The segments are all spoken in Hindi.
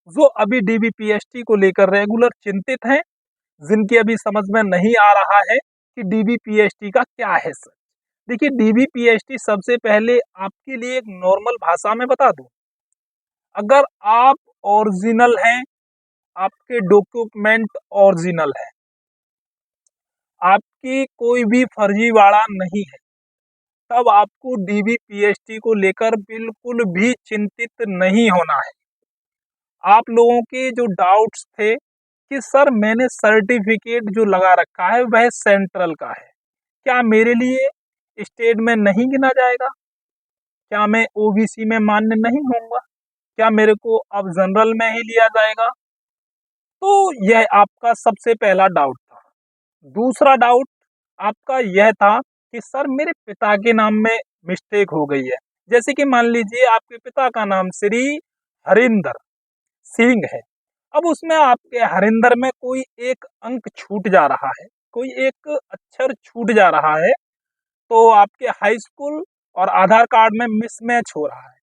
जो अभी डीबीपीएसटी को लेकर रेगुलर चिंतित हैं, जिनकी अभी समझ में नहीं आ रहा है कि डीबीपीएसटी का क्या है सर। देखिए, डीबीपीएसटी सबसे पहले आपके लिए एक नॉर्मल भाषा में बता दूं, अगर आप ओरिजिनल हैं, आपके डॉक्यूमेंट ओरिजिनल है, आपकी कोई भी फर्जीवाड़ा नहीं है, तब आपको डीबीपीएसटी को लेकर बिल्कुल भी चिंतित नहीं होना है। आप लोगों के जो डाउट्स थे कि सर मैंने सर्टिफिकेट जो लगा रखा है वह सेंट्रल का है, क्या मेरे लिए स्टेट में नहीं गिना जाएगा? क्या मैं ओबीसी में मान्य नहीं होऊंगा? क्या मेरे को अब जनरल में ही लिया जाएगा? तो यह आपका सबसे पहला डाउट था। दूसरा डाउट आपका यह था कि सर मेरे पिता के नाम में मिस्टेक हो गई है। जैसे कि मान लीजिए आपके पिता का नाम श्री हरिंदर सिंह है, अब उसमें आपके हरिंदर में कोई एक अंक छूट जा रहा है, कोई एक अक्षर छूट जा रहा है, तो आपके हाई स्कूल और आधार कार्ड में मिसमैच हो रहा है।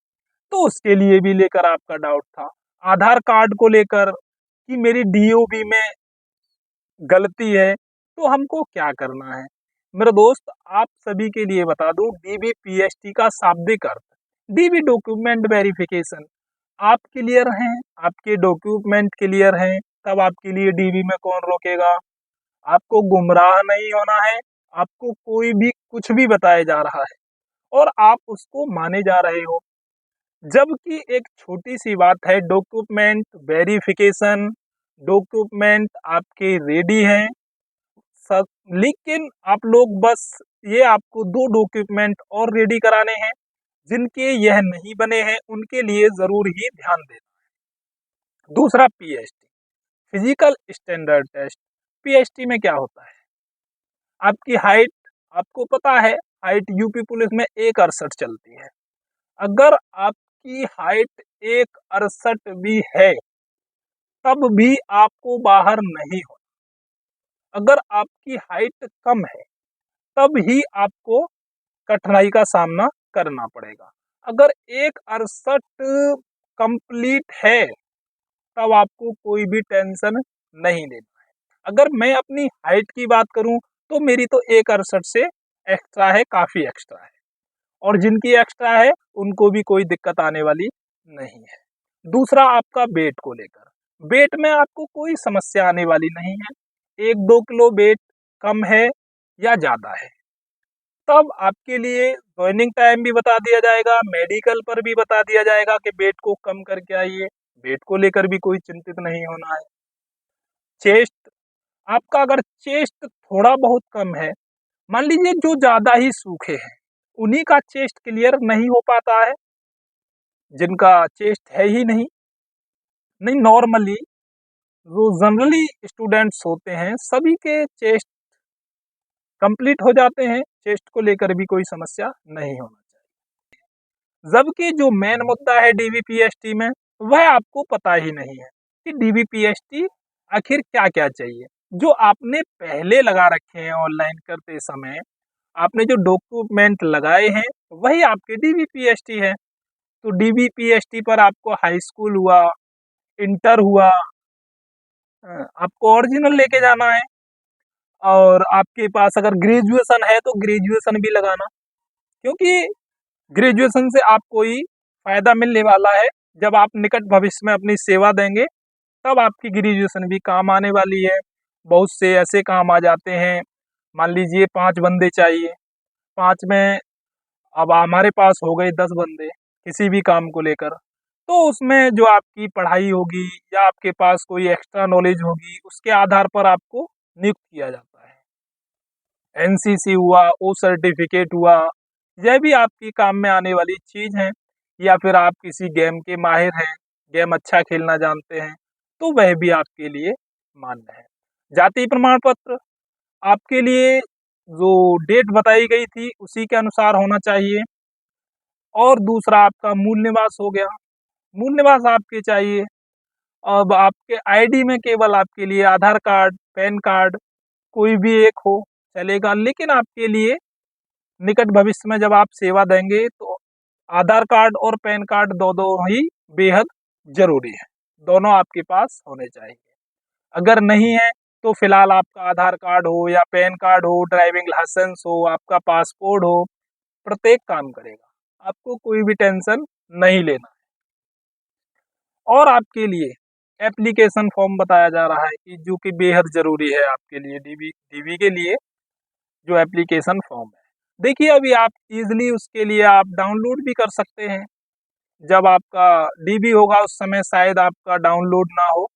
तो उसके लिए भी लेकर आपका डाउट था। आधार कार्ड को लेकर कि मेरी डीओबी में गलती है, तो हमको क्या करना है? मेरे दोस्त, आप सभी के लिए बता दूं, डीबीपीएसटी का शाब्दिक अर्थ डीबी डॉक्यूमेंट वेरिफिकेशन। आप क्लियर हैं, आपके डॉक्यूमेंट क्लियर हैं, तब आपके लिए डीबी में कौन रोकेगा? आपको गुमराह नहीं होना है, आपको कोई भी कुछ भी बताया जा रहा है और आप उसको माने जा रहे हो, जबकि एक छोटी सी बात है, डॉक्यूमेंट वेरिफिकेशन, डॉक्यूमेंट आपके रेडी हैं सब, लेकिन आप लोग बस ये आपको 2 डॉक्यूमेंट और रेडी कराने हैं, जिनके यह नहीं बने हैं उनके लिए जरूर ही ध्यान देना। दूसरा PST, physical standard test. PST में क्या होता है? आपकी हाइट, आपको पता है हाइट यूपी पुलिस में 1.68 चलती है। अगर आपकी हाइट 1.68 भी है, तब भी आपको बाहर नहीं हो। अगर आपकी हाइट कम है, तब ही आपको कठिनाई का सामना करना पड़ेगा। अगर 1.68 कंप्लीट है, तब आपको कोई भी टेंशन नहीं लेना है। अगर मैं अपनी हाइट की बात करूं, तो मेरी तो 1.68 से एक्स्ट्रा है, काफी एक्स्ट्रा है, और जिनकी एक्स्ट्रा है उनको भी कोई दिक्कत आने वाली नहीं है। दूसरा आपका वेट को लेकर, वेट में आपको कोई समस्या आने वाली नहीं है। 1-2 किलो वेट कम है या ज्यादा है, तब आपके लिए ज्वाइनिंग टाइम भी बता दिया जाएगा, मेडिकल पर भी बता दिया जाएगा कि वेट को कम करके आइए। वेट को लेकर भी कोई चिंतित नहीं होना है। चेस्ट, आपका अगर चेस्ट थोड़ा बहुत कम है, मान लीजिए जो ज्यादा ही सूखे हैं उन्हीं का चेस्ट क्लियर नहीं हो पाता है, जिनका चेस्ट है ही नहीं, नॉर्मली जो जनरली स्टूडेंट्स होते हैं सभी के चेस्ट कंप्लीट हो जाते हैं, चेस्ट को लेकर भी कोई समस्या नहीं होना चाहिए। जबकि जो मेन मुद्दा है डीबीपीएसटी में, वह आपको पता ही नहीं है कि डीबीपीएसटी आखिर क्या क्या चाहिए। जो आपने पहले लगा रखे हैं ऑनलाइन करते समय, आपने जो डॉक्यूमेंट लगाए हैं वही आपके डीबीपीएसटी है। तो डीबीपीएसटी पर आपको हाई स्कूल हुआ, इंटर हुआ, आपको ओरिजिनल लेके जाना है, और आपके पास अगर ग्रेजुएशन है तो ग्रेजुएशन भी लगाना, क्योंकि ग्रेजुएशन से आपको ही फायदा मिलने वाला है। जब आप निकट भविष्य में अपनी सेवा देंगे, तब आपकी ग्रेजुएशन भी काम आने वाली है। बहुत से ऐसे काम आ जाते हैं, मान लीजिए 5 बंदे चाहिए, 5 में अब हमारे पास हो गए 10 बंदे किसी भी काम को लेकर, तो उसमें जो आपकी पढ़ाई होगी या आपके पास कोई एक्स्ट्रा नॉलेज होगी, उसके आधार पर आपको नियुक्त किया जाता है। एनसीसी हुआ, ओ सर्टिफिकेट हुआ, यह भी आपकी काम में आने वाली चीज है। या फिर आप किसी गेम के माहिर हैं, गेम अच्छा खेलना जानते हैं, तो वह भी आपके लिए मान्य है। जाति प्रमाण पत्र आपके लिए जो डेट बताई गई थी उसी के अनुसार होना चाहिए। और दूसरा आपका मूल निवास हो गया, मूल निवास आपके चाहिए। अब आपके आईडी में केवल आपके लिए आधार कार्ड, पैन कार्ड कोई भी एक हो चलेगा, लेकिन आपके लिए निकट भविष्य में जब आप सेवा देंगे तो आधार कार्ड और पैन कार्ड दो ही बेहद जरूरी है। दोनों आपके पास होने चाहिए। अगर नहीं है तो फिलहाल आपका आधार कार्ड हो या पैन कार्ड हो, ड्राइविंग लाइसेंस हो, आपका पासपोर्ट हो, प्रत्येक काम करेगा। आपको कोई भी टेंशन नहीं लेना। और आपके लिए एप्लीकेशन फॉर्म बताया जा रहा है कि जो कि बेहद ज़रूरी है आपके लिए, डीबी डीबी के लिए जो एप्लीकेशन फॉर्म है। देखिए अभी आप इजीली उसके लिए आप डाउनलोड भी कर सकते हैं। जब आपका डीबी होगा उस समय शायद आपका डाउनलोड ना हो,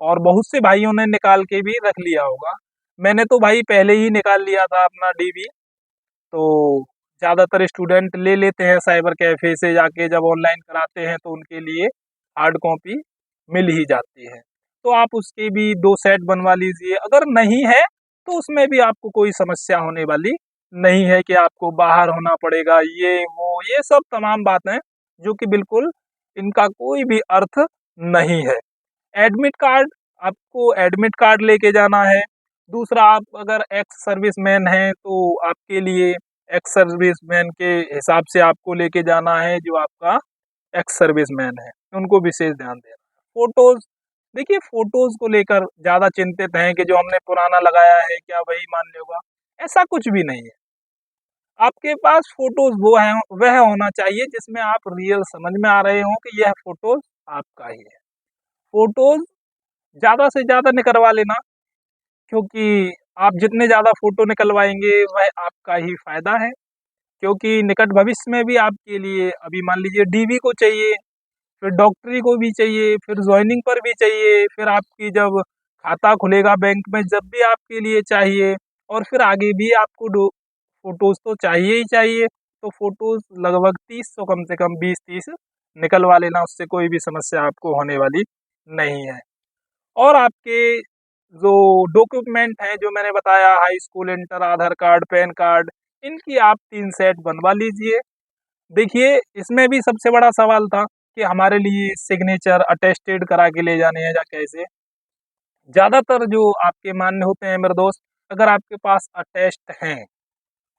और बहुत से भाइयों ने निकाल के भी रख लिया होगा। मैंने तो भाई पहले ही निकाल लिया था अपना डीबी। तो ज़्यादातर स्टूडेंट ले लेते हैं साइबर कैफ़े से जाके, जब ऑनलाइन कराते हैं तो उनके लिए हार्ड कॉपी मिल ही जाती है। तो आप उसके भी 2 सेट बनवा लीजिए। अगर नहीं है तो उसमें भी आपको कोई समस्या होने वाली नहीं है कि आपको बाहर होना पड़ेगा, ये सब तमाम बातें जो कि बिल्कुल इनका कोई भी अर्थ नहीं है। एडमिट कार्ड, आपको एडमिट कार्ड लेके जाना है। दूसरा, आप अगर एक्स सर्विसमैन हैं तो आपके लिए एक्स सर्विसमैन के हिसाब से आपको लेके जाना है, जो आपका एक्स सर्विसमैन है उनको विशेष ध्यान देना है। फोटोज, देखिए फोटोज को लेकर ज्यादा चिंतित हैं कि जो हमने पुराना लगाया है क्या वही मान लेगा, ऐसा कुछ भी नहीं है। आपके पास फोटोज वो है वह होना चाहिए जिसमें आप रियल समझ में आ रहे हो कि यह फोटोज आपका ही है। फोटोज ज़्यादा से ज़्यादा निकलवा लेना, क्योंकि आप जितने ज़्यादा फ़ोटो निकलवाएँगे वह आपका ही फ़ायदा है। क्योंकि निकट भविष्य में भी आपके लिए, अभी मान लीजिए डीवी को चाहिए, फिर डॉक्टरी को भी चाहिए, फिर जॉइनिंग पर भी चाहिए, फिर आपकी जब खाता खुलेगा बैंक में जब भी आपके लिए चाहिए, और फिर आगे भी आपको डो फ़ोटोज़ तो चाहिए ही चाहिए। तो फ़ोटोज़ लगभग 30 तो कम से कम 20-30 निकलवा लेना, उससे कोई भी समस्या आपको होने वाली नहीं है। और आपके जो डॉक्यूमेंट हैं जो मैंने बताया, हाई स्कूल, इंटर, आधार कार्ड, पैन कार्ड, इनकी आप 3 सेट बनवा लीजिए। देखिए इसमें भी सबसे बड़ा सवाल था कि हमारे लिए सिग्नेचर अटेस्टेड करा के ले जाने हैं या कैसे। ज़्यादातर जो आपके मान्य होते हैं मेरे दोस्त, अगर आपके पास अटेस्ट हैं,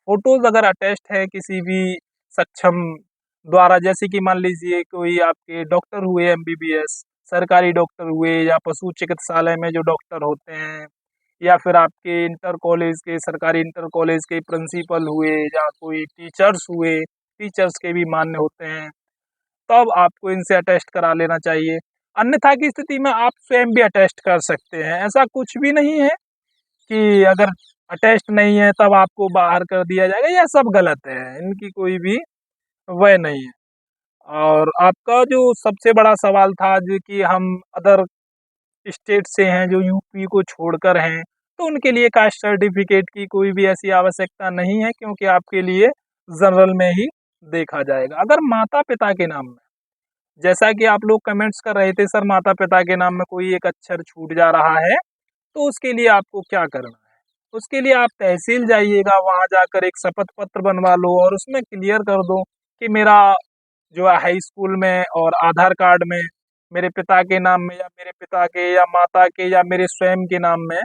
फोटोज अगर अटैच्ड है किसी भी सक्षम द्वारा, जैसे कि मान लीजिए कोई आपके डॉक्टर हुए एमबीबीएस, सरकारी डॉक्टर हुए, या पशु चिकित्सालय में जो डॉक्टर होते हैं, या फिर आपके इंटर कॉलेज के, सरकारी इंटर कॉलेज के प्रिंसिपल हुए, या कोई टीचर्स हुए, टीचर्स के भी मान्य होते हैं, तब आपको इनसे अटेस्ट करा लेना चाहिए। अन्यथा की स्थिति में आप स्वयं भी अटेस्ट कर सकते हैं। ऐसा कुछ भी नहीं है कि अगर अटैच्ड नहीं है तब आपको बाहर कर दिया जाएगा, यह सब गलत है, इनकी कोई भी वह नहीं है। और आपका जो सबसे बड़ा सवाल था जो कि हम अदर स्टेट से हैं, जो यूपी को छोड़कर हैं, तो उनके लिए कास्ट सर्टिफिकेट की कोई भी ऐसी आवश्यकता नहीं है, क्योंकि आपके लिए जनरल में ही देखा जाएगा। अगर माता पिता के नाम में, जैसा कि आप लोग कमेंट्स कर रहे थे, सर माता पिता के नाम में कोई एक अक्षर छूट जा रहा है, तो उसके लिए आपको क्या करना है? उसके लिए आप तहसील जाइएगा, वहाँ जाकर एक शपथ पत्र बनवा लो और उसमें क्लियर कर दो कि मेरा जो है हाई स्कूल में और आधार कार्ड में मेरे पिता के नाम में, या मेरे पिता के या माता के या मेरे स्वयं के नाम में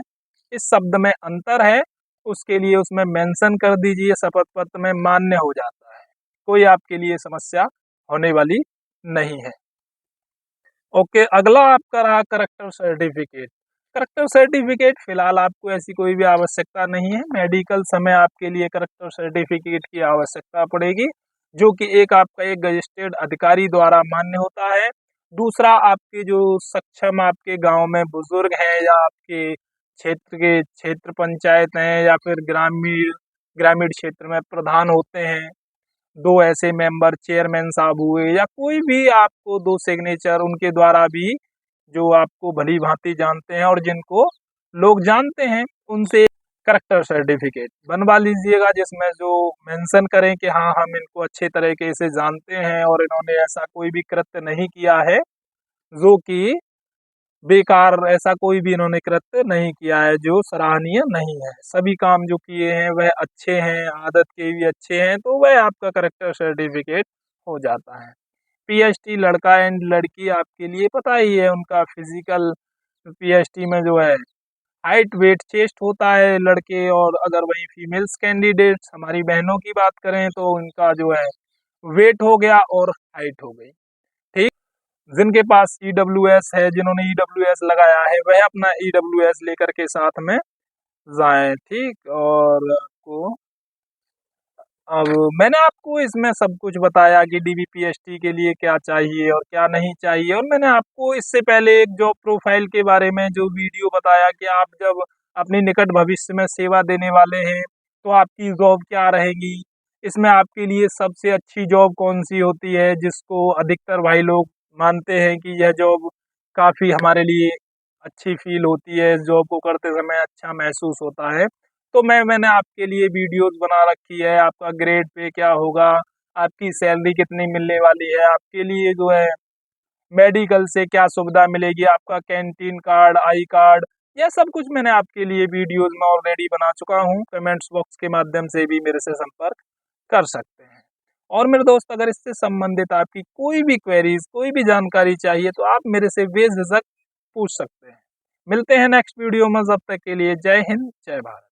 इस शब्द में अंतर है। उसके लिए उसमें मेंशन कर दीजिए, शपथ पत्र में मान्य हो जाता है, कोई आपके लिए समस्या होने वाली नहीं है। ओके, अगला आपका रहा करेक्टर सर्टिफिकेट। करेक्टर सर्टिफिकेट फिलहाल आपको ऐसी कोई भी आवश्यकता नहीं है। मेडिकल समय आपके लिए करेक्टर सर्टिफिकेट की आवश्यकता पड़ेगी, जो कि एक आपका एक गजिस्ट्रेड अधिकारी द्वारा मान्य होता है। दूसरा, आपके जो सक्षम आपके गांव में बुजुर्ग हैं, या आपके क्षेत्र के क्षेत्र पंचायत हैं, या फिर ग्रामीण ग्रामीण क्षेत्र में प्रधान होते हैं, दो ऐसे मेंबर, चेयरमैन साहब हुए, या कोई भी आपको दो सिग्नेचर उनके द्वारा भी, जो आपको भली भांति जानते हैं और जिनको लोग जानते हैं, उनसे करेक्टर सर्टिफिकेट बनवा लीजिएगा, जिसमें जो मेंशन करें कि हाँ हम इनको अच्छे तरीके से जानते हैं और इन्होंने ऐसा कोई भी कृत्य नहीं किया है जो कि बेकार, ऐसा कोई भी इन्होंने कृत्य नहीं किया है जो सराहनीय नहीं है। सभी काम जो किए हैं वह अच्छे हैं, आदत के भी अच्छे हैं, तो वह आपका करेक्टर सर्टिफिकेट हो जाता है। पीएचडी लड़का एंड लड़की आपके लिए पता ही है, उनका फिजिकल पीएचडी में जो है हाइट वेट चेस्ट होता है लड़के, और अगर वही फीमेल्स कैंडिडेट्स हमारी बहनों की बात करें तो उनका जो है वेट हो गया और हाइट हो गई। ठीक। जिनके पास EWS है, जिन्होंने EWS लगाया है, वह अपना EWS लेकर के साथ में जाएं, ठीक। और आपको अब मैंने आपको इसमें सब कुछ बताया कि DBPST के लिए क्या चाहिए और क्या नहीं चाहिए, और मैंने आपको इससे पहले एक जॉब प्रोफाइल के बारे में जो वीडियो बताया कि आप जब अपनी निकट भविष्य में सेवा देने वाले हैं तो आपकी जॉब क्या रहेगी, इसमें आपके लिए सबसे अच्छी जॉब कौन सी होती है, जिसको अधिकतर भाई लोग मानते हैं कि यह जॉब काफ़ी हमारे लिए अच्छी फील होती है, इस जॉब को करते समय अच्छा महसूस होता है। तो मैंने आपके लिए वीडियोस बना रखी है, आपका ग्रेड पे क्या होगा, आपकी सैलरी कितनी मिलने वाली है, आपके लिए जो है मेडिकल से क्या सुविधा मिलेगी, आपका कैंटीन कार्ड, आई कार्ड, यह सब कुछ मैंने आपके लिए वीडियोस में ऑलरेडी बना चुका हूँ। कमेंट्स बॉक्स के माध्यम से भी मेरे से संपर्क कर सकते हैं। और मेरे दोस्त, अगर इससे संबंधित आपकी कोई भी क्वेरीज, कोई भी जानकारी चाहिए तो आप मेरे से बेझिझक पूछ सकते हैं। मिलते हैं नेक्स्ट वीडियो में, जब तक के लिए जय हिंद, जय भारत।